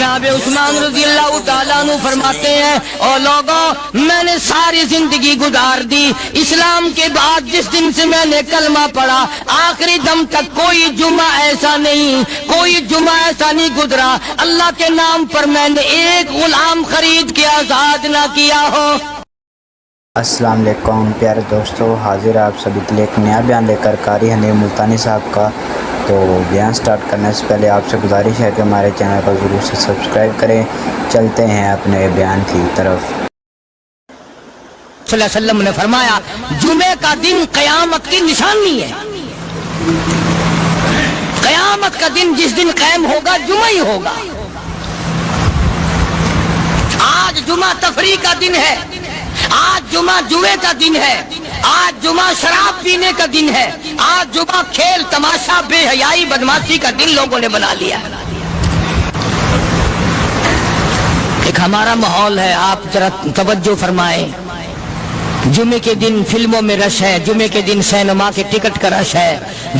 جناب عثمان رضی اللہ تعالیٰ عنہ فرماتے ہیں اور لوگوں میں نے ساری زندگی گزار دی اسلام کے بعد جس دن سے میں نے کلمہ پڑھا آخری دم تک کوئی جمعہ ایسا نہیں گزرا اللہ کے نام پر میں نے ایک غلام خرید کے آزاد نہ کیا ہو۔ السلام علیکم پیارے دوستو، حاضر آپ سبھی کے لیے ایک نیا بیان لے کر قاری حنیف ملتانی صاحب کا۔ تو بیان سٹارٹ کرنے سے پہلے آپ سے گزارش ہے کہ ہمارے چینل کو ضرور سے سبسکرائب کریں۔ چلتے ہیں اپنے بیان کی طرف۔ صلی اللہ علیہ وسلم نے فرمایا جمعے کا دن قیامت کی نشانی ہے۔ قیامت کا دن جس دن قائم ہوگا جمعہ ہی ہوگا۔ آج جمعہ تفریح کا دن ہے، آج جمعہ جوئے کا دن ہے، آج جمعہ شراب پینے کا دن ہے، آج جمعہ کھیل تماشا بے حیائی بدماشی کا دن لوگوں نے بنا لیا۔ ایک ہمارا ماحول ہے، آپ ذرا توجہ فرمائیں۔ جمعے کے دن فلموں میں رش ہے، جمعے کے دن سینما کے ٹکٹ کا رش ہے،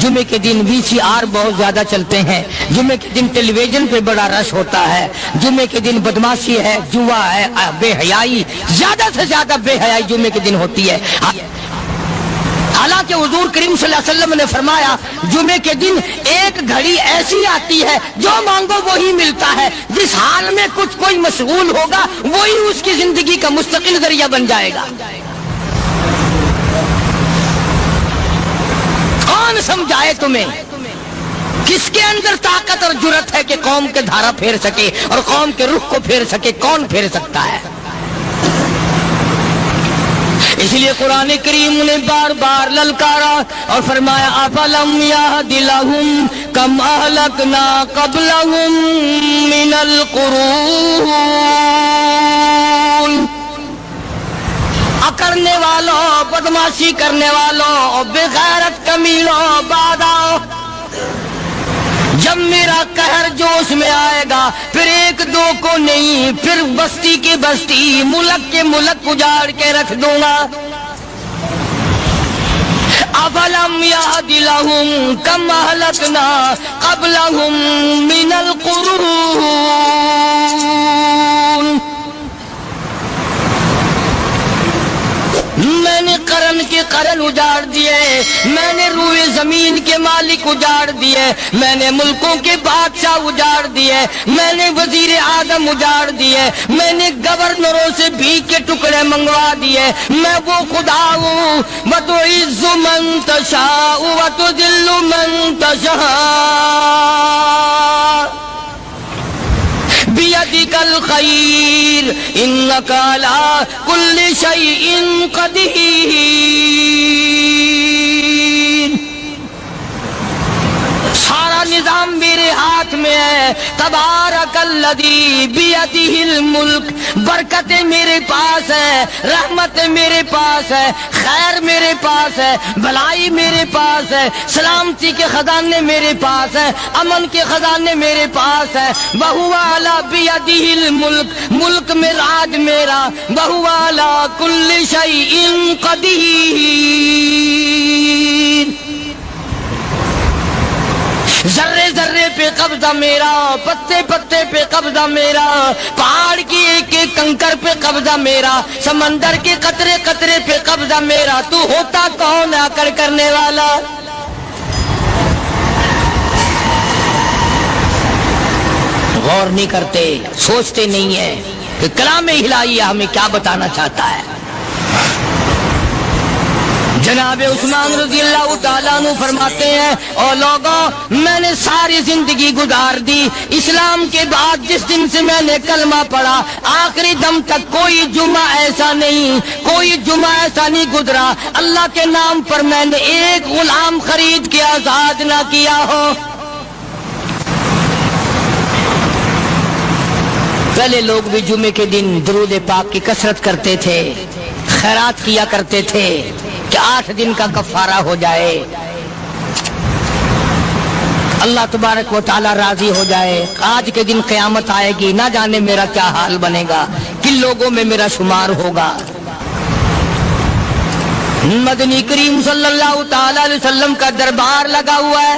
جمعے کے دن VCR بہت زیادہ چلتے ہیں، جمعے کے دن ٹیلی ویژن پہ بڑا رش ہوتا ہے، جمعے کے دن بدماشی ہے، جوا ہے، بے حیائی، زیادہ سے زیادہ بے حیائی جمعے کے دن ہوتی ہے۔ حالانکہ حضور کریم صلی اللہ علیہ وسلم نے فرمایا جمعے کے دن ایک گھڑی ایسی آتی ہے جو مانگو وہی ملتا ہے، جس حال میں کوئی مشغول ہوگا وہی اس کی زندگی کا مستقل ذریعہ بن جائے گا۔ کون سمجھائے تمہیں؟ کس کے اندر طاقت اور جرت ہے کہ قوم کے دھارا پھیر سکے اور قوم کے رخ کو پھیر سکے؟ کون پھیر سکتا ہے؟ اس لیے قرآن کریم نے بار بار للکارا اور فرمایا افلم یہد لہم کم اہلکنا قبلہم من القرون، اکڑنے والوں، بدماشی کرنے والوں، بے غیرت کمیلوں، بعد آؤ، جب میرا قہر جوش میں آئے گا پھر ایک دو کو نہیں، پھر بستی کی بستی، ملک کے ملک اجاڑ کے رکھ دوں گا۔ افلم یہد لہم کم اہلکنا قبلہم من القرون، میں نے قرن کے قرن اجاڑ دیے، میں نے روئے زمین کے مالک اجاڑ دیے، میں نے ملکوں کے بادشاہ اجاڑ دیے، میں نے وزیر اعظم اجاڑ دیے، میں نے گورنروں سے بھیک کے ٹکڑے منگوا دیے۔ میں وہ خدا ہوں وَتُعِزُّ مَن تَشَاءُ وَتُذِلُّ مَن تَشَاءُ بِيَدِكَ الْخَيْرُ إِنَّكَ عَلَىٰ كُلِّ شَيْءٍ قَدِيرٌ۔ سارا نظام میرے ہاتھ میں ہے۔ تبارک الذی بیدہ الملک، برکتیں میرے پاس ہے، رحمتیں میرے پاس ہے، خیر میرے پاس ہے، بھلائی میرے پاس ہے، سلامتی کے خزانے میرے پاس ہے، امن کے خزانے میرے پاس ہے۔ وہو علی بیدہ الملک، ملک میں راج میرا، وہو علی کل شیء قدیر، ذرے ذرے پہ قبضہ میرا، پتے پتے پہ قبضہ میرا، پہاڑ کی ایک ایک کنکر پہ قبضہ میرا، سمندر کے قطرے قطرے پہ قبضہ میرا۔ تو ہوتا کون آ کر کرنے والا؟ غور نہیں کرتے، سوچتے نہیں ہیں کہ کلام الہی ہمیں کیا بتانا چاہتا ہے۔ جناب عثمان رضی اللہ تعالیٰ عنہ فرماتے ہیں اور لوگوں میں نے ساری زندگی گزار دی اسلام کے بعد جس دن سے میں نے کلمہ پڑھا آخری دم تک کوئی جمعہ ایسا نہیں گزرا اللہ کے نام پر میں نے ایک غلام خرید کے آزاد نہ کیا ہو۔ پہلے لوگ بھی جمعے کے دن درود پاک کی کثرت کرتے تھے، خیرات کیا کرتے تھے کہ 8 دن کا کفارہ ہو جائے، اللہ تبارک و تعالی راضی ہو جائے۔ آج کے دن قیامت آئے گی، نہ جانے میرا کیا حال بنے گا، کن لوگوں میں میرا شمار ہوگا۔ مدنی کریم صلی اللہ تعالی علیہ وسلم کا دربار لگا ہوا ہے،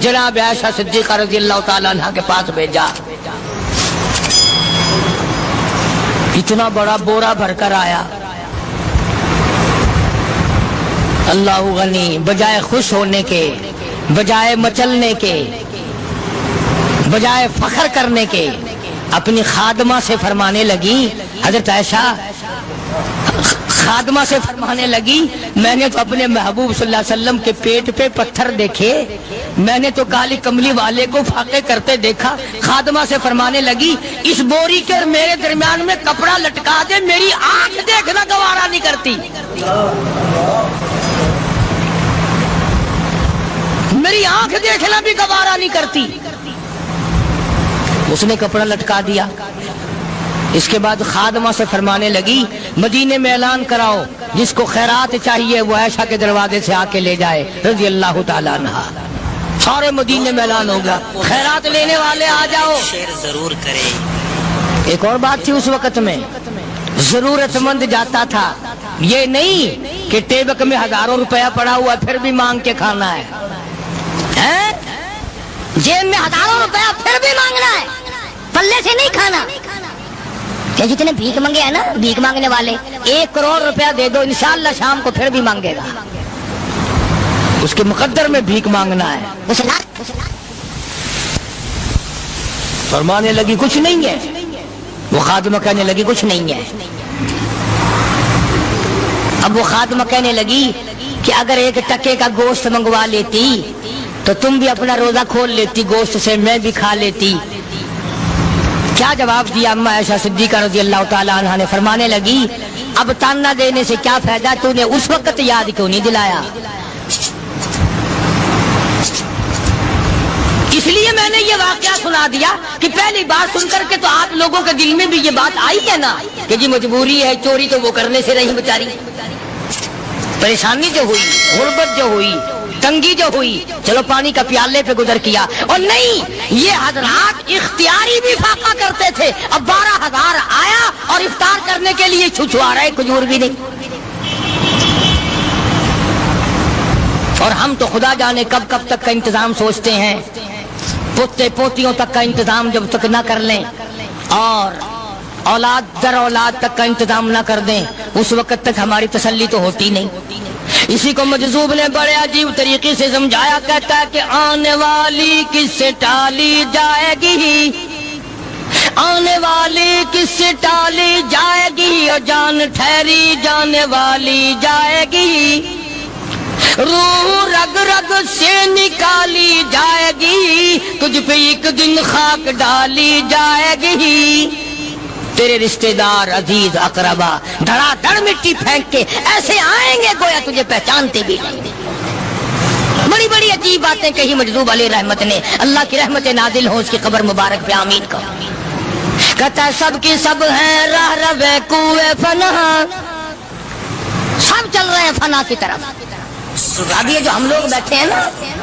جناب عائشہ صدیقہ رضی اللہ تعالیٰ عنہ کے پاس بھیجا. اتنا بڑا بورا بھر کر آیا. اللہ غنی، بجائے خوش ہونے کے، بجائے مچلنے کے، بجائے فخر کرنے کے، اپنی خادمہ سے فرمانے لگی، حضرت عائشہ خادمہ سے فرمانے لگی، میں نے تو اپنے محبوب صلی اللہ علیہ وسلم کے پیٹ پہ پتھر دیکھے، میں نے تو کالی کملی والے کو فاقے کرتے دیکھا. خادمہ سے فرمانے لگی، اس بوری کے اور میرے درمیان میں کپڑا لٹکا دے، میری آنکھ دیکھنا گوارا نہیں کرتی، میری آنکھ دیکھنا بھی گوارا نہیں کرتی. اس نے کپڑا لٹکا دیا. اس کے بعد خادمہ سے فرمانے لگی، مدینے میں اعلان کراؤ، جس کو خیرات چاہیے وہ عائشہ کے دروازے سے آ کے لے جائے رضی اللہ تعالیٰ عنہ. سارے مدینے میں اعلان ہوگا، خیرات لینے والے آ جاؤ. شیئر ضرور کریں. ایک اور بات تھی اس وقت میں، ضرورت مند جاتا تھا، یہ نہیں کہ ٹیبک میں ہزاروں روپیہ پڑا ہوا پھر بھی مانگ کے کھانا ہے، جیب میں ہزاروں روپیہ پھر بھی مانگنا ہے، پلے سے نہیں کھانا. کہ جتنے بھیک مانگے ہیں نا، بھیک مانگنے والے، 1 کروڑ روپیہ دے دو، انشاءاللہ شام کو پھر بھی مانگے گا. اس کے مقدر میں بھیک مانگنا ہے. فرمانے لگی کچھ نہیں ہے. وہ خادمہ کہنے لگی کچھ نہیں ہے. اب وہ خادمہ کہنے لگی کہ اگر 1 ٹکے کا گوشت منگوا لیتی تو تم بھی اپنا روزہ کھول لیتی، گوشت سے میں بھی کھا لیتی. کیا جواب دیا اما عائشہ صدیقہ رضی اللہ تعالیٰ عنہ نے؟ فرمانے لگی، اب تانا دینے سے کیا فائدہ، تو نے اس وقت یاد کیوں نہیں دلایا؟ اس لیے میں نے یہ واقعہ سنا دیا کہ پہلی بات سن کر کے تو آپ لوگوں کے دل میں بھی یہ بات آئی ہے نا کہ جی مجبوری ہے، چوری تو وہ کرنے سے رہی بیچاری. پریشانی جو ہوئی، غربت جو ہوئی، تنگی جو ہوئی، چلو پانی کا پیالے پہ گزر کیا. اور نہیں، یہ حضرات اختیاری بھی فاقہ کرتے تھے. اب 12,000 آیا اور افطار کرنے کے لیے چھچھوا رہے، کھجور بھی نہیں. اور ہم تو خدا جانے کب کب تک کا انتظام سوچتے ہیں، پوتے پوتیوں تک کا انتظام جب تک نہ کر لیں اور اولاد در اولاد تک کا انتظام نہ کر دیں، اس وقت تک ہماری تسلی تو ہوتی نہیں. اسی کو مجذوب نے بڑے عجیب طریقے سے سمجھایا، کہتا ہے کہ آنے والی کس سے ٹالی جائے گی، آنے والی کس سے ٹالی جائے گی، اور جان ٹھہری جانے والی جائے گی، روح رگ رگ سے نکالی جائے گی، تجھ پہ ایک دن خاک ڈالی جائے گی. تیرے رشتہ دار عزیز اقربا دھڑا دھڑ مٹی پھینک کے ایسے آئیں گے گویا تجھے پہچانتے بھی نہیں. بڑی بڑی عجیب باتیں کہی مجذوب علیہ رحمت نے. اللہ کی رحمت نازل ہو اس کی قبر مبارک پہ آمین کہو. کہتا ہے سب کی سب ہیں راہ روے کوئے فنا، سب چل رہے ہیں فنا کی طرف. اب یہ جو ہم لوگ بیٹھے ہیں نا،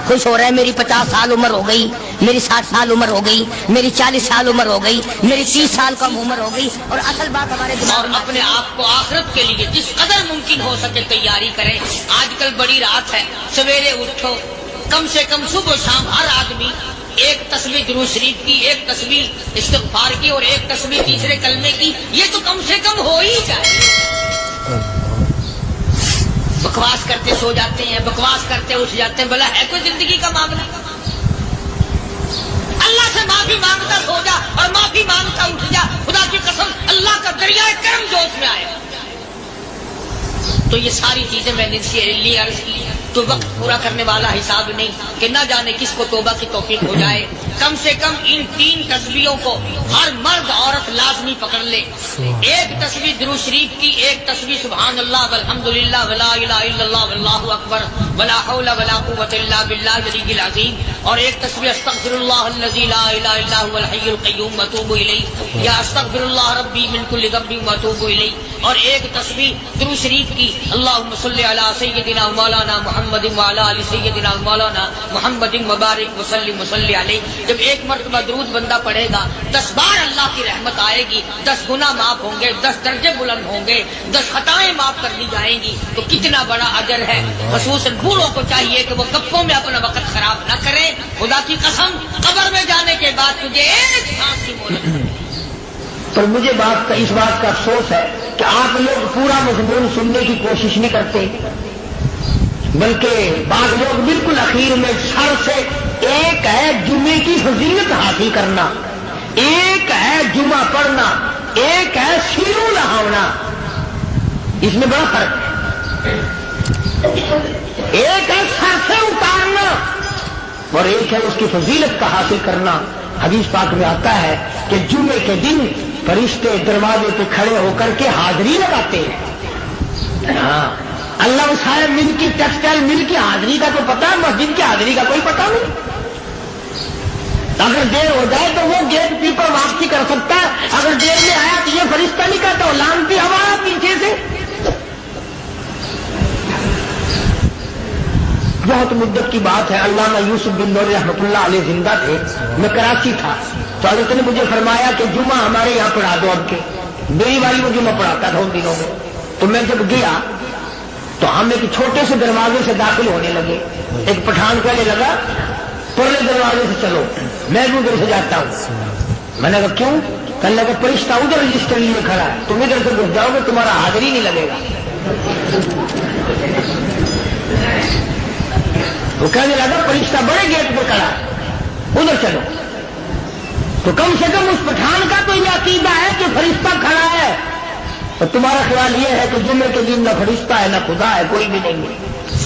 خوش ہو رہے ہیں، میری 50 سال عمر ہو گئی، میری 60 سال عمر ہو گئی، میری 40 سال عمر ہو گئی، میری 30 سال کم عمر ہو گئی. اور اصل بات ہمارے دماغ میں اپنے آپ کو آخرت کے لیے جس قدر ممکن ہو سکے تیاری کریں. آج کل بڑی رات ہے، سویرے اٹھو، کم سے کم صبح شام ہر آدمی 1 تسبیح درود شریف کی، 1 تسبیح استغفار کی، اور 1 تسبیح تیسرے کلمے کی. یہ تو کم سے کم ہو ہی جائے. بکواس کرتے سو جاتے ہیں، بکواس کرتے اٹھ جاتے ہیں. بلا ہے کوئی زندگی کا معاملہ؟ اللہ سے معافی مانگتا سو جا اور معافی مانگتا اٹھ جا. خدا کی قسم اللہ کا دریائے کرم جوش میں آئے. تو یہ ساری چیزیں میں نے لیے عرض کی تو وقت پورا کرنے والا حساب نہیں کہ نہ جانے کس کو توبہ کی توفیق ہو جائے. کم سے کم ان 3 تسبیحوں کو ہر مرد عورت لازمی پکڑ لے. 1 تسبیح درود شریف کی، 1 تسبیح سبحان اللہ والحمدللہ ولا الہ الا اللہ واللہ اکبر ولا حول ولا قوۃ الا باللہ العلی العظیم، اور 1 تسبیح استغفر اللہ الذی لا الہ الا هو الحی القیوم واتوب الیہ، یا استغفر اللہ ربی من کل ذنب واتوب الیہ، اور 1 تسبیح درود شریف کی اللہم صلی علی سیدنا مولانا محمد وعلی آل سیدنا مولانا محمد مبارک وسلم وصلی علیہ. جب ایک مرتبہ درود بندہ پڑھے گا 10 بار اللہ کی رحمت آئے گی، 10 گناہ معاف ہوں گے، 10 درجے بلند ہوں گے، 10 خطائیں معاف کر دی جائیں گی، تو کتنا بڑا اجر ہے۔ خصوصاً بوڑھوں کو چاہیے کہ وہ گپوں میں اپنا وقت خراب نہ کریں۔ خدا کی قسم قبر میں جانے کے بعد تجھے ایک سانس کی مہلت ملے گی۔ پر مجھے اس بات کا افسوس ہے کہ آپ لوگ پورا مضمون سننے کی کوشش نہیں کرتے، بلکہ بعض لوگ بالکل اخیر میں سر سے، ایک ہے جمعے کی فضیلت حاصل کرنا، ایک ہے جمعہ پڑھنا، ایک ہے سیرو نہانا، اس میں بڑا فرق ہے۔ ایک ہے سر سے اتارنا اور ایک ہے اس کی فضیلت کا حاصل کرنا۔ حدیث پاک میں آتا ہے کہ جمعے کے دن فرشتے دروازے پہ کھڑے ہو کر کے حاضری لگاتے ہیں۔ ہاں، اللہ صاحب مل کی ٹیکسٹائل مل کی حاضری کا تو پتا ہے، مسجد کی حاضری کا کوئی پتا نہیں۔ اگر دیر ہو جائے تو وہ گیٹ کیپر واپسی کر سکتا ہے، اگر دیر میں آیا تو یہ فرشتہ نہیں کہتا، لانتی ہوا پیچھے سے۔ بہت مدت کی بات ہے، علامہ یوسف بن نور رحمۃ اللہ علیہ زندہ تھے، میں کراچی تھا، تو حضرت نے مجھے فرمایا کہ جمعہ ہمارے یہاں پڑھا دو اب کے۔ میری والی وہ جمعہ پڑھاتا تھا ان دنوں میں، تو میں جب گیا تو ہم ایک چھوٹے سے دروازے سے داخل ہونے لگے۔ ایک پٹھان کہنے لگا پرلے دروازے سے چلو، میں بھی ادھر سے جاتا ہوں۔ میں نے کہا کیوں؟ کہنے لگا فرشتہ ادھر رجسٹر لیے کھڑا ہے، تم ادھر سے گھس جاؤ گے تمہارا حاضری نہیں لگے گا۔ وہ کہنے لگا فرشتہ بڑے گیٹ پہ کھڑا ہے، ادھر چلو۔ تو کم سے کم اس پٹھان کا تو یہ عقیدہ ہے کہ فرشتہ کھڑا ہے، اور تمہارا خیال یہ ہے کہ جمعے کے دن نہ فرشتہ ہے نہ خدا ہے، کوئی بھی نہیں ہے۔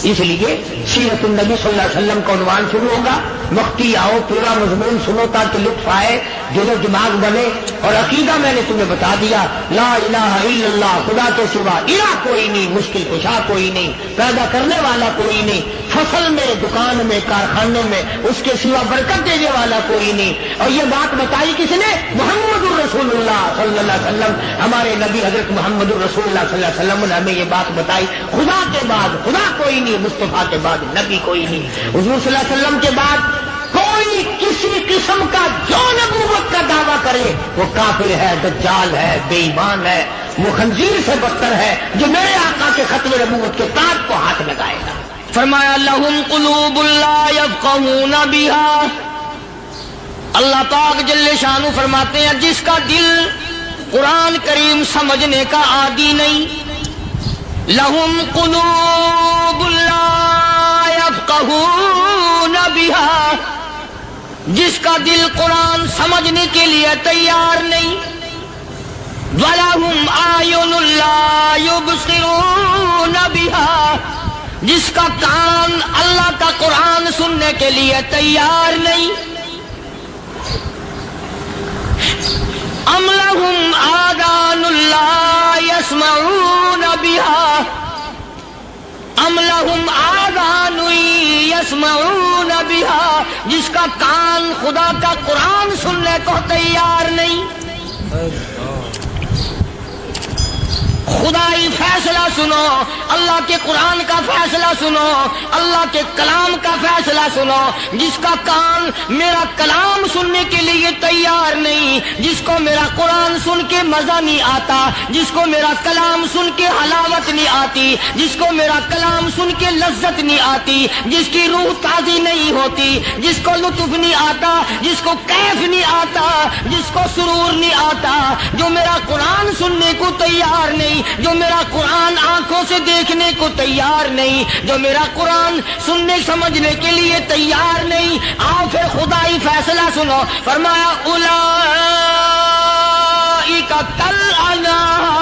اس لیے سیرت النبی صلی اللہ علیہ وسلم کا عنوان شروع ہوگا، وقتی آؤ پورا مضمون سنو تاکہ لطف آئے، دل و دماغ بنے۔ اور عقیدہ میں نے تمہیں بتا دیا، لا الہ الا اللہ، خدا کے سوا الہ کوئی نہیں، مشکل کشا کوئی نہیں، پیدا کرنے والا کوئی نہیں، فصل میں، دکان میں، کارخانے میں اس کے سوا برکت دینے والا کوئی نہیں۔ اور یہ بات بتائی کس نے؟ محمد الرسول اللہ صلی اللہ علیہ وسلم، ہمارے نبی حضرت محمد الرسول اللہ صلی اللہ علیہ وسلم نے ہمیں یہ بات بتائی، خدا کے بعد خدا کوئی نہیں، مصطفیٰ کے بعد نبی کوئی نہیں، حضور صلی اللہ علیہ وسلم کے بعد کوئی کسی قسم کا جو نبوت کا دعویٰ کرے وہ کافر ہے، دجال ہے، بے ایمان ہے، وہ خنزیر سے بدتر ہے جو میرے آقا کے ختم نبوت کے تاج کو ہاتھ لگائے گا۔ فرمایا لہم قلوب لا یفقہون بہا، اللہ پاک جل شانہ فرماتے ہیں جس کا دل قرآن کریم سمجھنے کا عادی نہیں، لہم قلوب لا یفقہون بہا، جس کا دل قرآن سمجھنے کے لیے تیار نہیں، وَلَهُمْ أَعْيُنٌ لَا يُبْصِرُونَ بِهَا، جس کا کان اللہ کا قرآن سننے کے لیے تیار نہیں، أَمْ لَهُمْ آذَانٌ لَا يَسْمَعُونَ بِهَا، أَمْ لَهُمْ آذَانٌ يَسْمَعُونَ بِهَا، جس کا کان خدا کا قرآن سننے کو تیار نہیں۔ خدائی فیصلہ سنو، اللہ کے قرآن کا فیصلہ سنو، اللہ کے کلام کا فیصلہ سنو۔ جس کا کان میرا کلام سننے کے لیے تیار نہیں، جس کو میرا قرآن سن کے مزہ نہیں آتا، جس کو میرا کلام سن کے حلاوت نہیں آتی، جس کو میرا کلام سن کے لذت نہیں آتی، جس کی روح تازی نہیں ہوتی، جس کو لطف نہیں آتا، جس کو کیف نہیں آتا، جس کو سرور نہیں آتا، جو میرا قرآن سننے کو تیار نہیں، جو میرا قرآن آنکھوں سے دیکھنے کو تیار نہیں، جو میرا قرآن سننے سمجھنے کے لیے تیار نہیں، آؤ پھر خدائی فیصلہ سنو۔ فرمایا اولئک کالانعام،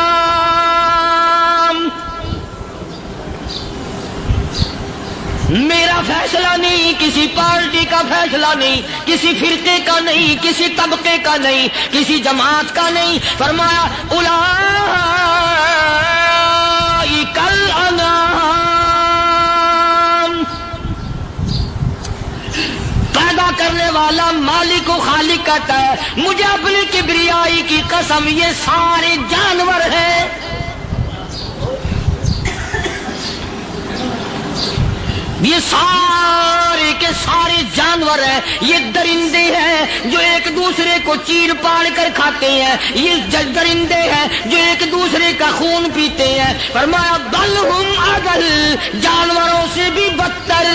میرا فیصلہ نہیں، کسی پارٹی کا فیصلہ نہیں، کسی فرقے کا نہیں، کسی طبقے کا نہیں، کسی جماعت کا نہیں۔ فرمایا اولئک الانعام، پیدا کرنے والا مالک و خالق کہتا ہے مجھے اپنی کبریائی کی قسم یہ سارے جانور ہیں۔ یہ سارے کے سارے جانور ہیں، یہ درندے ہیں جو ایک دوسرے کو چیر پاڑ کر کھاتے ہیں، یہ درندے ہیں جو ایک دوسرے کا خون پیتے ہیں۔ فرمایا بل ہم اضل، جانوروں سے بھی بدتر۔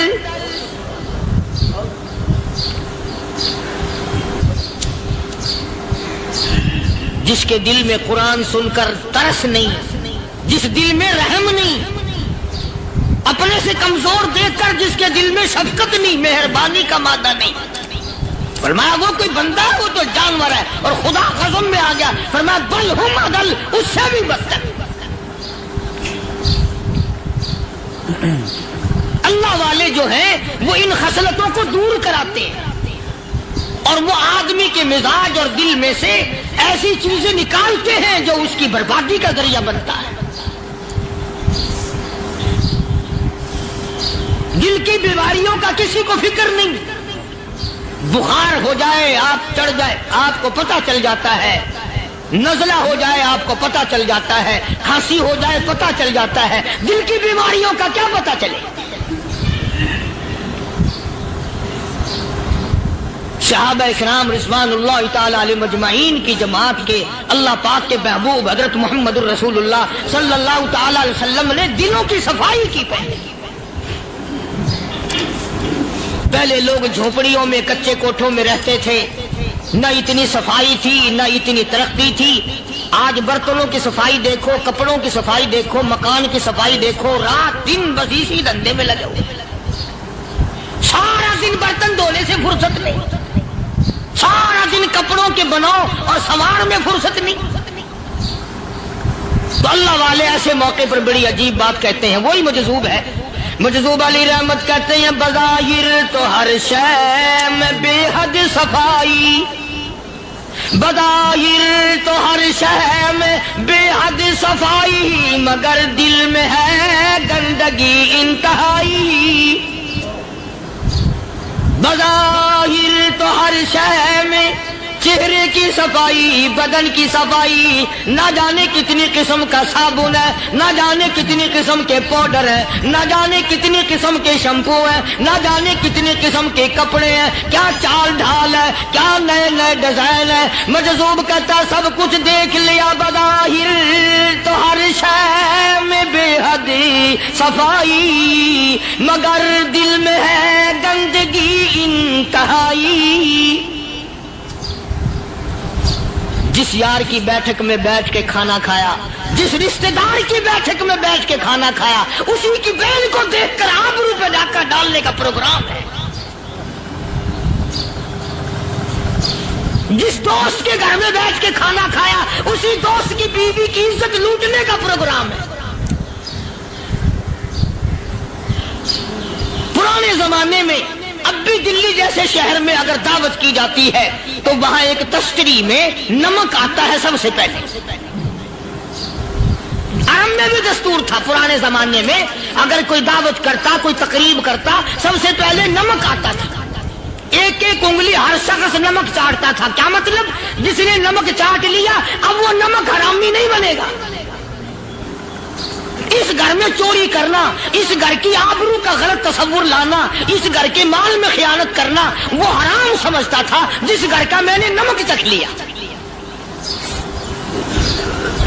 جس کے دل میں قرآن سن کر ترس نہیں، جس دل میں رحم نہیں، اپنے سے کمزور دیکھ کر جس کے دل میں شفقت نہیں، مہربانی کا مادہ نہیں، فرمایا وہ کوئی بندہ ہے، وہ تو جانور ہے۔ اور خدا قسم میں آ گیا، فرمایا بل ہم اضل، اس سے بھی بدتر۔ اللہ والے جو ہیں وہ ان خصلتوں کو دور کراتے ہیں، اور وہ آدمی کے مزاج اور دل میں سے ایسی چیزیں نکالتے ہیں جو اس کی بربادی کا ذریعہ بنتا ہے۔ دل کی بیماریوں کا کسی کو فکر نہیں، بخار ہو جائے آپ چڑھ جائے آپ کو پتہ چل جاتا ہے، نزلہ ہو جائے آپ کو پتہ چل جاتا ہے، کھانسی ہو جائے پتہ چل جاتا ہے، دل کی بیماریوں کا کیا پتہ چلے؟ صحابہ اکرام رضوان اللہ تعالی علیہم اجمعین کی جماعت کے اللہ پاک کے محبوب حضرت محمد الرسول اللہ صلی اللہ تعالی علیہ وسلم نے دلوں کی صفائی کی۔ پہلے لوگ جھونپڑیوں میں کچے کوٹھوں میں رہتے تھے، نہ اتنی صفائی تھی نہ اتنی ترقی تھی۔ آج برتنوں کی صفائی دیکھو، کپڑوں کی صفائی دیکھو، مکان کی صفائی دیکھو، رات دن بس اسی دھندے میں لگے ہوئے، سارا دن برتن دھونے سے فرصت نہیں، سارا دن کپڑوں کے بناؤ اور سنوار میں فرصت نہیں۔ تو اللہ والے ایسے موقع پر بڑی عجیب بات کہتے ہیں، وہی مجذوب ہے، مجذوب علی رحمت کہتے ہیں بظاہر تو ہر شے میں بے حد صفائی، بظاہر تو ہر شے میں بے حد صفائی، مگر دل میں ہے گندگی انتہائی۔ بظاہر تو ہر شے میں چہرے کی صفائی، بدن کی صفائی، نہ جانے کتنی قسم کا صابن ہے، نہ جانے کتنی قسم کے پاؤڈر ہے، نہ جانے کتنی قسم کے شیمپو ہے، نہ جانے کتنی قسم کے کپڑے ہیں، کیا چال ڈھال ہے، کیا نئے نئے ڈیزائن ہے۔ مجذوب کہتا سب کچھ دیکھ لیا، بظاہر تو ہر شے میں بے حد صفائی، مگر دل میں ہے گندگی انتہائی۔ جس یار کی بیٹھک میں بیٹھ کے کھانا کھایا، جس رشتہ دار کی بیٹھک میں بیٹھ کے کھانا کھایا، اسی کی بہن کو دیکھ کر آبرو پہ ڈاکہ ڈالنے کا پروگرام ہے۔ جس دوست کے گھر میں بیٹھ کے کھانا کھایا، اسی دوست کی بیوی کی عزت لوٹنے کا پروگرام ہے۔ پرانے زمانے میں اب بھی دلی جیسے شہر میں اگر دعوت کی جاتی ہے تو وہاں ایک تشتری میں نمک آتا ہے سب سے پہلے۔ عرب میں بھی دستور تھا پرانے زمانے میں، اگر کوئی دعوت کرتا، کوئی تقریب کرتا، سب سے پہلے نمک آتا تھا۔ ایک ایک انگلی ہر شخص نمک چاٹتا تھا۔ کیا مطلب؟ جس نے نمک چاٹ لیا اب وہ نمک حرامی نہیں بنے گا۔ اس گھر میں چوری کرنا، اس گھر کی آبرو کا غلط تصور لانا، اس گھر کے مال میں خیانت کرنا وہ حرام سمجھتا تھا جس گھر کا میں نے نمک چکھ لیا۔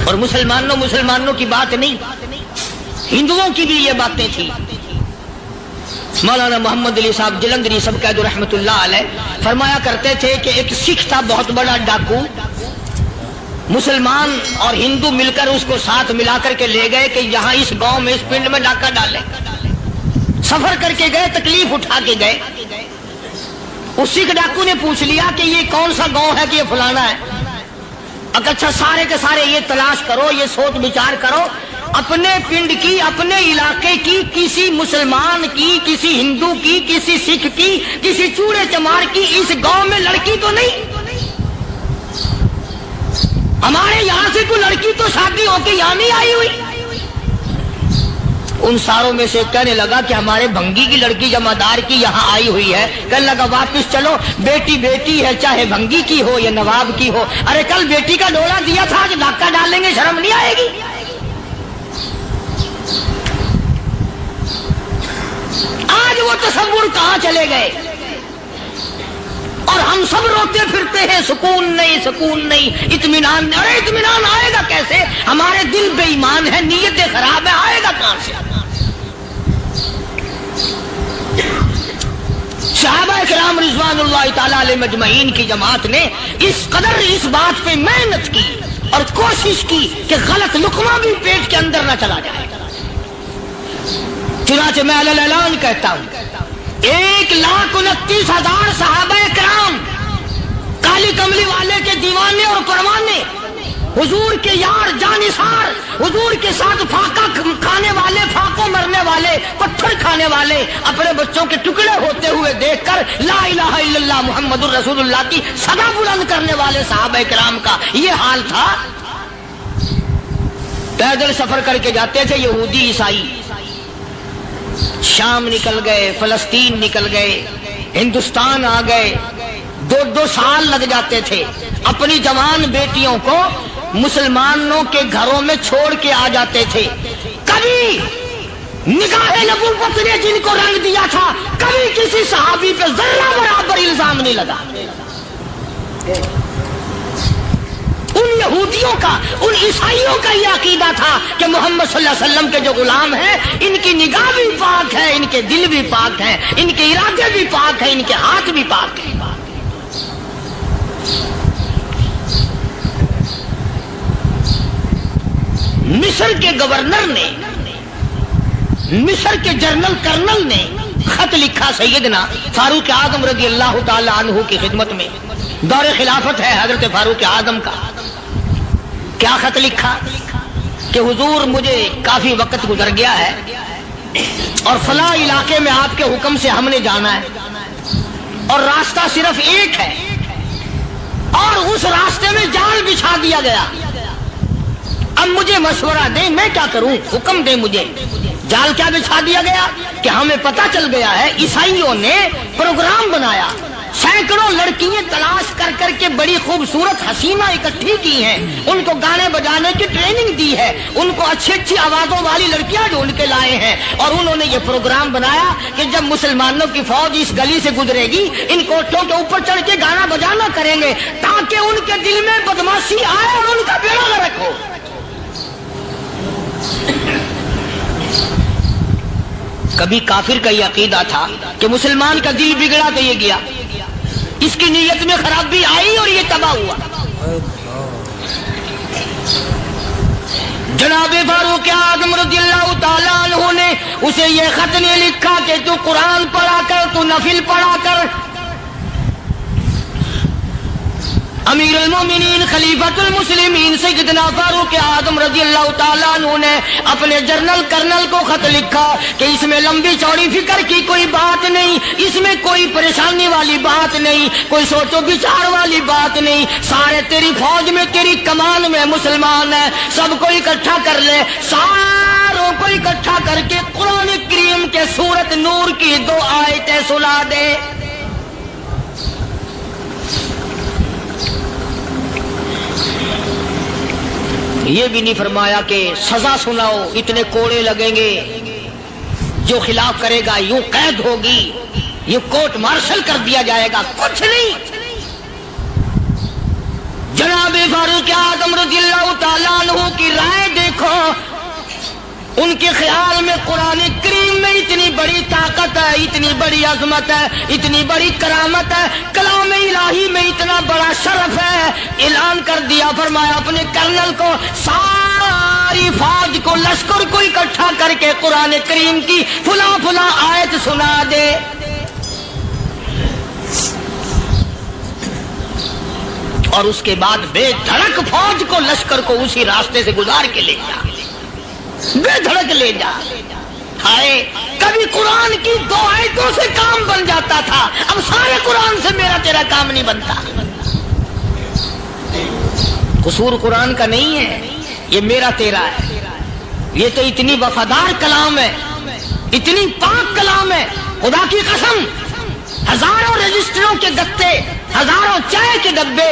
اور مسلمانوں کی بات نہیں، ہندوؤں کی بھی یہ باتیں تھی۔ مولانا محمد علی صاحب جلندری سب قید رحمت اللہ علیہ فرمایا کرتے تھے کہ ایک سکھ تھا بہت بڑا ڈاکو، مسلمان اور ہندو مل کر اس کو ساتھ ملا کر کے لے گئے کہ یہاں اس گاؤں میں اس پنڈ میں ڈاکہ ڈالے۔ سفر کر کے گئے، تکلیف اٹھا کے گئے۔ اس سکھ ڈاکو نے پوچھ لیا کہ یہ کون سا گاؤں ہے کہ یہ فلانا ہے۔ اچھا سارے کے سارے یہ تلاش کرو، یہ سوچ بچار کرو، اپنے پنڈ کی، اپنے علاقے کی، کسی مسلمان کی، کسی ہندو کی، کسی سکھ کی، کسی چوڑے چمار کی اس گاؤں میں لڑکی تو نہیں؟ ہمارے یہاں سے کوئی لڑکی تو شادی ہو کے یہاں نہیں آئی ہوئی؟ ان ساروں میں سے کہنے لگا کہ ہمارے بھنگی کی لڑکی جمعدار کی یہاں آئی ہوئی ہے۔ کہنے لگا واپس چلو، بیٹی بیٹی ہے، چاہے بھنگی کی ہو یا نواب کی ہو۔ ارے کل بیٹی کا ڈولا دیا تھا، آج ڈاکہ ڈالیں گے، شرم نہیں آئے گی؟ آج وہ تصور کہاں چلے گئے؟ اور ہم سب روتے پھرتے ہیں سکون نہیں، سکون نہیں، اطمینان نہیں۔ ارے اطمینان آئے گا کیسے؟ ہمارے دل بے ایمان ہے، نیتیں خراب ہے، آئے گا کہاں سے؟ صحابہ کرام رضوان اللہ تعالی علیہ مجمعین کی جماعت نے اس قدر اس بات پہ محنت کی اور کوشش کی کہ غلط لقمہ بھی پیٹ کے اندر نہ چلا جائے۔ چنانچہ میں علی الاعلان کہتا ہوں 1,29,000 صحابہ کرام کالی کملی والے کے دیوانے اور پروانے، حضور کے یار جانثار، حضور کے ساتھ فاقہ کھانے والے، فاقوں مرنے والے، پتھر کھانے والے، اپنے بچوں کے ٹکڑے ہوتے ہوئے دیکھ کر لا الہ الا اللہ محمد الرسول اللہ کی صدا بلند کرنے والے صحابہ کرام کا یہ حال تھا۔ پیدل سفر کر کے جاتے تھے یہودی عیسائی، شام نکل گئے، فلسطین نکل گئے، ہندوستان آ گئے، 2 سال لگ جاتے تھے، اپنی جوان بیٹیوں کو مسلمانوں کے گھروں میں چھوڑ کے آ جاتے تھے۔ کبھی نگاہ نبوت نے جن کو رنگ دیا تھا، کبھی کسی صحابی پہ ذرہ برابر الزام نہیں لگا۔ ان یہودیوں کا، ان عیسائیوں کا یہ عقیدہ تھا کہ محمد صلی اللہ علیہ وسلم کے جو غلام ہیں ان کی نگاہ بھی پاک ہے، ان کے دل بھی پاک ہیں، ان کے ارادے بھی پاک ہیں، ان کے ہاتھ بھی پاک ہیں۔ مصر کے گورنر نے، مصر کے جنرل کرنل نے خط لکھا سیدنا فاروق اعظم رضی اللہ تعالی عنہ کی خدمت میں، دور خلافت ہے حضرت فاروق اعظم کا۔ کیا خط لکھا کہ حضور مجھے کافی وقت گزر گیا ہے اور فلاں علاقے میں آپ کے حکم سے ہم نے جانا ہے اور راستہ صرف ایک ہے اور اس راستے میں جال بچھا دیا گیا۔ اب مجھے مشورہ دیں میں کیا کروں، حکم دیں مجھے۔ جال کیا بچھا دیا گیا کہ ہمیں پتہ چل گیا ہے عیسائیوں نے پروگرام بنایا، سینکڑوں لڑکیاں تلاش کر کر کے بڑی خوبصورت حسینہ اکٹھی کی ہیں، ان کو گانے بجانے کی ٹریننگ دی ہے، ان کو اچھی اچھی آوازوں والی لڑکیاں ڈھونڈ کے لائے ہیں، اور انہوں نے یہ پروگرام بنایا کہ جب مسلمانوں کی فوج اس گلی سے گزرے گی ان کوٹھوں کے اوپر چڑھ کے گانا بجانا کریں گے تاکہ ان کے دل میں بدماشی آئے اور ان کا بیڑا غرق ہو۔ کبھی کافر کا یہ عقیدہ تھا کہ مسلمان کا دل بگڑا تو یہ گیا، اس کی نیت میں خرابی آئی اور یہ تباہ ہوا۔ جناب فاروق اعظم رضی اللہ تعالیٰ عنہ نے اسے یہ خط نے لکھا کہ تو قرآن پڑھا کر، تو نفل پڑھا کر۔ امیر المومنین خلیفۃ المسلمین سیدنا فاروق اعظم رضی اللہ تعالیٰ عنہ نے اپنے جنرل کرنل کو خط لکھا کہ اس میں لمبی چوڑی فکر کی کوئی بات نہیں، اس میں کوئی پریشانی والی بات نہیں، کوئی سوچ و بچار والی بات نہیں، سارے تیری فوج میں، تیری کمان میں مسلمان ہیں، سب کو اکٹھا کر لے، ساروں کو اکٹھا کر کے قرآن کریم کے سورت نور کی 2 آیتیں سنا دے۔ یہ بھی نہیں فرمایا کہ سزا سناؤ، اتنے کوڑے لگیں گے، جو خلاف کرے گا یوں قید ہوگی، یہ کورٹ مارشل کر دیا جائے گا، کچھ نہیں۔ جناب فاروق اعظم رضی اللہ تعالیٰ عنہ کی رائے دیکھو، ان کے خیال میں قرآن کریم میں اتنی بڑی طاقت ہے، اتنی بڑی عظمت ہے، اتنی بڑی کرامت ہے، کلام الہی میں اتنا بڑا شرف ہے۔ اعلان کر دیا، فرمایا اپنے کرنل کو ساری فوج کو، لشکر کو اکٹھا کر کے قرآن کریم کی فلاں فلاں آیت سنا دے۔ اور اس کے بعد بے دھڑک فوج کو، لشکر کو اسی راستے سے گزار کے لے جا، بے دھڑک لے جا۔ ہائے کبھی قرآن کی 2 آیتوں سے کام بن جاتا تھا، اب سارے قرآن سے میرا تیرا کام نہیں بنتا۔ قصور قرآن کا نہیں ہے، یہ میرا تیرا ہے، یہ تو اتنی وفادار کلام ہے، اتنی پاک کلام ہے، خدا کی قسم ہزاروں رجسٹروں کے گتے، ہزاروں چائے کے ڈبے،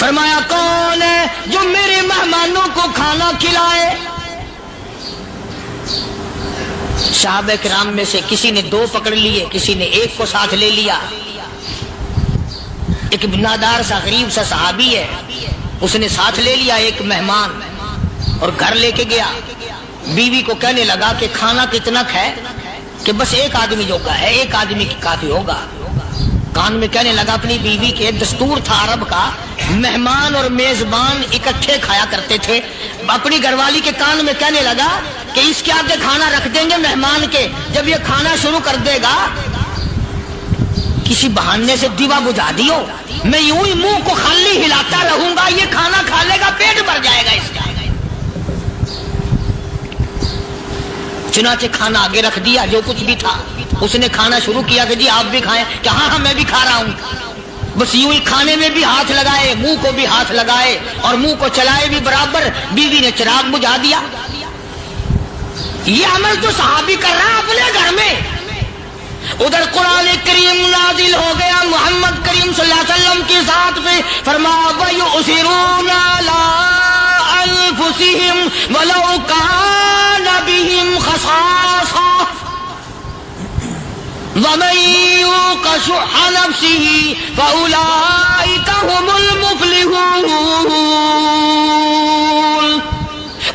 فرمایا کون ہے جو میرے مہمانوں کو کھانا کھلائے؟ صحابہ کرام میں سے کسی نے 2 پکڑ لیے، کسی نے 1 کو ساتھ لے لیا۔ ایک بنادار سا غریب سا صحابی ہے، اس نے ساتھ لے لیا ایک مہمان اور گھر لے کے گیا۔ بیوی کو کہنے لگا کہ کھانا کتنا ہے؟ کہ بس 1 آدمی جوگا ہے، 1 آدمی کی کافی ہوگا۔ کان میں کہنے لگا اپنی بیوی کے، دستور تھا عرب کا، مہمان اور میزبان اکٹھے کھایا کرتے تھے۔ اپنی گھر والی کے کان میں کہنے لگا کہ اس کے آگے کھانا رکھ دیں گے مہمان کے، جب یہ کھانا شروع کر دے گا کسی بہانے سے دیوا بجھا دیو، میں یوں ہی منہ کو خالی ہلاتا رہوں گا، یہ کھانا کھا لے گا، پیٹ بھر جائے گا اس کا۔ چنانچہ کھانا آگے رکھ دیا، جو کچھ بھی تھا۔ اس نے کھانا شروع کیا کہ جی آپ بھی کھائیں، کہ ہاں ہاں میں بھی کھا رہا ہوں۔ بس یوں ہی کھانے میں بھی ہاتھ لگائے، منہ کو بھی ہاتھ لگائے اور منہ کو چلائے بھی برابر۔ بیوی نے چراغ بجھا دیا۔ یہ عمل تو صحابی کر رہا اپنے گھر میں۔ ادھر قرآن کریم نازل ہو گیا محمد کریم صلی اللہ علیہ وسلم کی ذات پہ، فرمایا وَيُؤْثِرُونَ عَلَىٰ أَنفُسِهِمْ وَلَوْ كَانَ بِهِمْ خَصَاصَةٌ وَمَن يُوقَ شُحَّ نَفْسِهِ فَأُولَٰئِكَ هُمُ الْمُفْلِحُونَ۔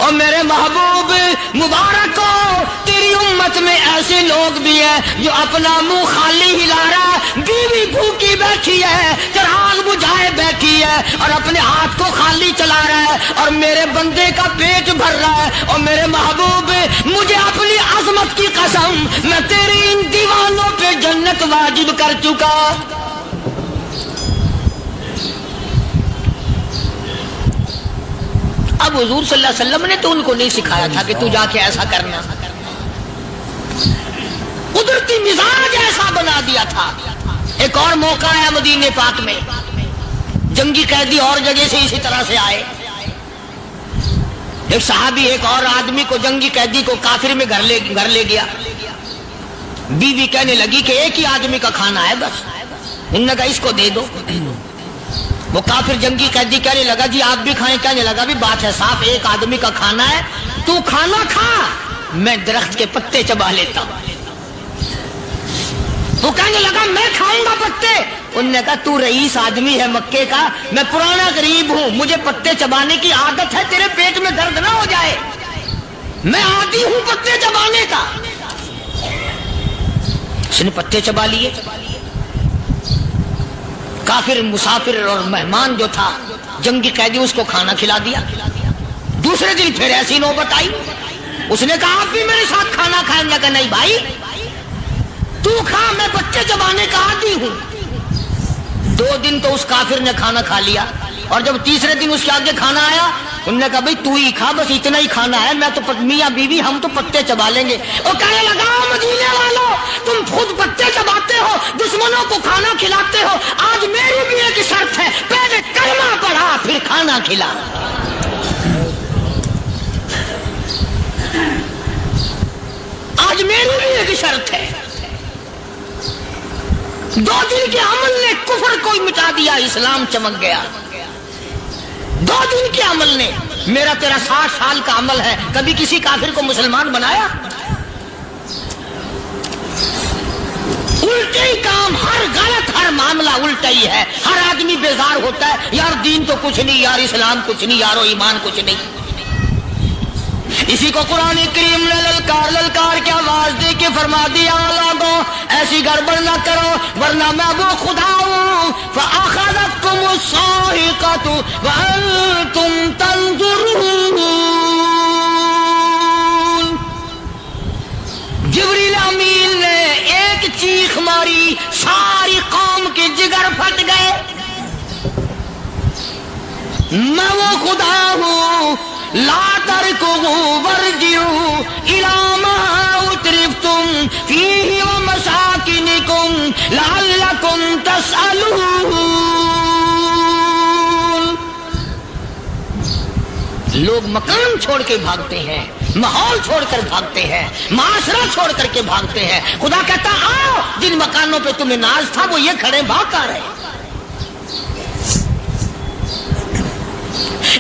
اور میرے محبوب مبارک ہو، تیری امت میں ایسے لوگ بھی ہیں جو اپنا منہ خالی ہلا رہا ہے، بیوی بھوکی بیٹھی ہے، چراغ بجھائے بیٹھی ہے اور اپنے ہاتھ کو خالی چلا رہا ہے اور میرے بندے کا پیٹ بھر رہا ہے۔ اور میرے محبوب مجھے اپنی عظمت کی قسم، میں تیری ان دیوانوں پہ جنت واجب کر چکا۔ اب حضور صلی اللہ علیہ وسلم نے تو ان کو نہیں سکھایا تھا کہ تو جا کے ایسا کرنا، قدرتی مزاج ایسا بنا دیا تھا۔ ایک اور موقع ہے مدینے پاک میں، جنگی قیدی اور جگہ سے اسی طرح سے آئے۔ ایک صحابی ایک اور آدمی کو، جنگی قیدی کو کافر میں گھر لے گیا۔ بیوی کہنے لگی کہ 1 ہی آدمی کا کھانا ہے بس، انہوں نے کہا اس کو دے دو۔ وہ کافر جنگی قیدی کہنے لگا جی آپ بھی کھائیں، کہنے لگا بھی بات ہے صاف، 1 آدمی کا کھانا ہے، تو کھانا کھا، میں درخت کے پتے چبا لیتا ہوں۔ وہ کہنے لگا میں کھاؤں گا پتے۔ انہوں نے کہا تو رئیس آدمی ہے مکے کا، میں پرانا غریب ہوں، مجھے پتے چبانے کی عادت ہے، تیرے پیٹ میں درد نہ ہو جائے، میں عادی ہوں پتے چبانے کا۔ اس نے پتے چبا لیے۔ کافر مسافر اور مہمان جو تھا جنگی قیدی، اس کو کھانا کھلا دیا۔ دوسرے دن پھر ایسی نوبت آئی، اس نے کہا آپ بھی میرے ساتھ کھانا کھائیں گے؟ کہ نہیں بھائی تو کھا، میں بچے چبانے کا عادی ہوں۔ 2 دن تو اس کافر نے کھانا کھا لیا، اور جب تیسرے دن اس کے آگے کھانا آیا، انہوں نے کہا بھائی تو ہی کھا، بس اتنا ہی کھانا ہے، میں تو میاں بیوی ہم تو پتے چبا لیں گے۔ اور کہنے لگا مدینے والوں، تم خود پتے چباتے ہو، دشمنوں کو کھانا کھلاتے ہو، آج میری بھی ایک شرط ہے، پہلے کلمہ پڑھا پھر کھانا کھلا۔ آج میری بھی ایک شرط ہے۔ 2 دن کے عمل نے کفر کو مٹا دیا، اسلام چمک گیا۔ 2 دن کے عمل نے، میرا تیرا 60 سال کا عمل ہے، کبھی کسی کافر کو مسلمان بنایا؟ الٹے ہی کام، ہر غلط، ہر معاملہ الٹا ہی ہے۔ ہر آدمی بیزار ہوتا ہے، یار دین تو کچھ نہیں، یار اسلام کچھ نہیں، یارو ایمان کچھ نہیں۔ اسی کو قرآن کریم نے للکار کے آواز دے کے فرما دیا لوگوں ایسی گڑبڑ نہ کرو ورنہ میں وہ خدا ہوں۔ فَأَخَذَتْكُمُ الصَّاعِقَةُ وَأَنْتُمْ تَنْظُرُونَ۔ جبریل امین نے ایک چیخ ماری، ساری قوم کے جگر پھٹ گئے۔ میں وہ خدا ہوں، لا تركضوا وارجعوا إلى ما أترفتم فيه ومساكنكم لعلكم تسألون۔ لوگ مکان چھوڑ کے بھاگتے ہیں، ماحول چھوڑ کر بھاگتے ہیں، معاشرہ چھوڑ کر کے بھاگتے ہیں۔ خدا کہتا آؤ، جن مکانوں پہ تمہیں ناز تھا وہ یہ کھڑے بھاگ کر رہے۔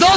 2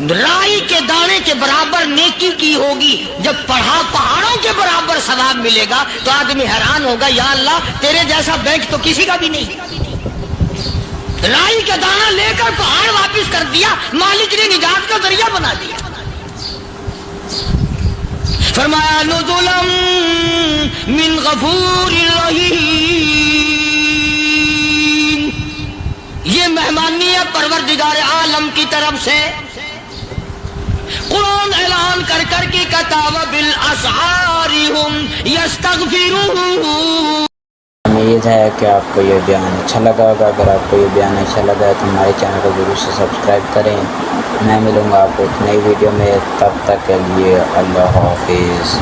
رائی کے دانے کے برابر نیکی کی ہوگی، جب پڑھا پہاڑوں کے برابر ثواب ملے گا تو آدمی حیران ہوگا، یا اللہ تیرے جیسا بینک تو کسی کا بھی نہیں۔ رائی کا دانہ لے کر پہاڑ واپس کر دیا، مالک نے نجات کا ذریعہ بنا دیا۔ فرمایا نزلا من غفور رحیم، یہ مہمانی ہے پروردگار عالم کی طرف سے۔ قرآن اعلان کر کر کے کہتا وبالاسحار هم یستغفرون۔ امید ہے کہ آپ کو یہ بیان اچھا لگا ہوگا۔ اگر آپ کو یہ بیان اچھا لگا ہے تو ہمارے چینل کو ضرور سے سبسکرائب کریں۔ میں ملوں گا آپ کو ایک نئی ویڈیو میں، تب تک کے لیے اللہ حافظ۔